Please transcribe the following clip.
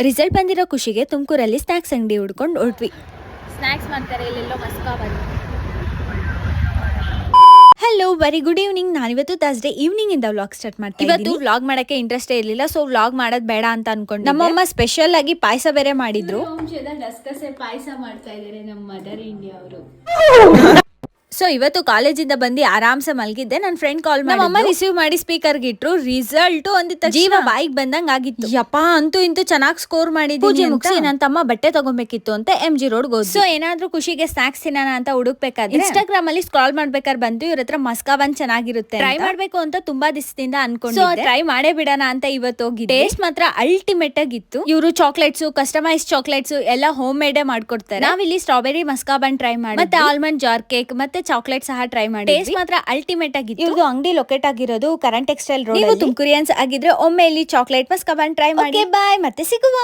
Result ಬಂದಿರೋ ಖುಷಿಗೆ ತುಮಕೂರಲ್ಲಿ ಸ್ನಾಕ್ಸ್ ಅಂಗಡಿ ಹುಡ್ಕೊಂಡು ಹೊರಟ್ವಿ. ಸ್ನಾಕ್ಸ್ ಮಾಡ್ತಾರೆ ಇಲ್ಲೆಲ್ಲೋ ಮಸ್ಕಾಬಲ್ಲಿ. Hello very good evening. ನಾನಿವತ್ತು ಥರ್ಸ್ಡೇ ಈವ್ನಿಂಗ್ ಇಂದ ವ್ಲಾಗ್ ಸ್ಟಾರ್ಟ್ ಮಾಡ್ತೀನಿ. ಇವತ್ತು ವ್ಲಾಗ್ ಮಾಡಕ್ಕೆ ಇಂಟ್ರೆಸ್ಟೇ ಇರಲಿಲ್ಲ, ಸೊ ವ್ಲಾಗ್ ಮಾಡೋದು ಬೇಡ ಅಂತ ಅನ್ಕೊಂಡು ನಮ್ಮಮ್ಮ ಸ್ಪೆಷಲ್ ಆಗಿ ಪಾಯಸ ಬೇರೆ ಮಾಡಿದ್ರು. ಗಸಗಸೆ ಪಾಯಸ ಮಾಡ್ತಾ ಇದ್ದಾರೆ ನಮ್ಮ ಮದರ್ ಇಂಡಿಯಾ ಅವರು. ಸೊ ಇವತ್ತು ಕಾಲೇಜಿಂದ ಬಂದು ಆರಾಮ್ಸೆ ಮಲಗಿದ್ದೆ. ನನ್ನ ಫ್ರೆಂಡ್ ಕಾಲ್ ಮಾಡಿ ನಮ್ಮಮ್ಮ ರಿಸೀವ್ ಮಾಡಿ ಸ್ಪೀಕರ್ಗೆ ಇಟ್ರು. ರಿಸಲ್ಟ್ ಅಂದಿದ್ದ ಜೀವ ಬಾಯಿಗೆ ಬಂದಂಗ ಆಗಿತ್ತು. ಯಪ್ಪ ಅಂತೂ ಇಂತೂ ಚೆನ್ನಾಗಿ ಸ್ಕೋರ್ ಮಾಡಿದ್ವಿ. ಪೂಜೆ ಮುಗಿಸಿ ನನ್ನ ತಮ್ಮ ಬಟ್ಟೆ ತಗೊಬೇಕಿತ್ತು ಅಂತ MG ರೋಡ್ ಹೋದ್. ಸೊ ಏನಾದ್ರೂ ಖುಷಿಗೆ ಸ್ನಾಕ್ಸ್ ತಿನ್ನೋಣ ಅಂತ ಹುಡುಕ್ಬೇಕಾದ್ರೆ ಇನ್ಸ್ಟಾಗ್ರಾಮ್ ಅಲ್ಲಿ ಸ್ಕ್ರಾಲ್ ಮಾಡ್ಬೇಕಾದ್ರೆ ಬಂತು ಇವ್ರ ಹತ್ರ ಮಸ್ಕಾ ಬನ್ ಚೆನ್ನಾಗಿರುತ್ತೆ, ಟ್ರೈ ಮಾಡ್ಬೇಕು ಅಂತ ತುಂಬಾ ದಿವಸದಿಂದ ಅನ್ಕೊಂಡು ಟ್ರೈ ಮಾಡೇ ಬಿಡೋಣ ಅಂತ ಇವತ್ತು ಹೋಗಿ. ಟೇಸ್ಟ್ ಮಾತ್ರ ಅಲ್ಟಿಮೇಟ್ ಆಗಿತ್ತು. ಇವರು ಚಾಕ್ಲೇಟ್ಸ್, ಕಸ್ಟಮೈಸ್ ಚಾಕ್ಲೇಟ್ಸ್ ಎಲ್ಲ ಹೋಮ್ ಮೇಡ್ ಮಾಡ್ಕೊಡ್ತಾರೆ. ನಾವಿಲ್ಲಿ ಸ್ಟ್ರಾಬೆರಿ ಮಸ್ಕಾ ಬನ್ ಟ್ರೈ ಮಾಡಿ, ಮತ್ತೆ ಆಲ್ಮಂಡ್ ಜಾರ್ ಕೇಕ್ ಮತ್ತೆ ಚಾಕ್ಲೇಟ್ ಸಹ ಟ್ರೈ ಮಾಡಿ. ಟೇಸ್ಟ್ ಮಾತ್ರ ಅಲ್ಟಿಮೇಟ್ ಆಗಿತ್ತು. ಇವ್ರದ್ದು ಅಂಗಡಿ ಲೊಕೇಟ್ ಆಗಿರೋದು ಕರೆಂಟ್ ಟೆಕ್ಸ್ಟೈಲ್ ರೋಡ್. ನೀವು ತುಮಕೂರಿಯನ್ಸ್ ಆಗಿದ್ರೆ ಒಮ್ಮೆ ಇಲ್ಲಿ ಚಾಕ್ಲೇಟ್ ಮಸ್ಕಾ ಬನ್ ಟ್ರೈ ಮಾಡಿ. ಬಾಯ್, ಮತ್ತೆ ಸಿಗುವ.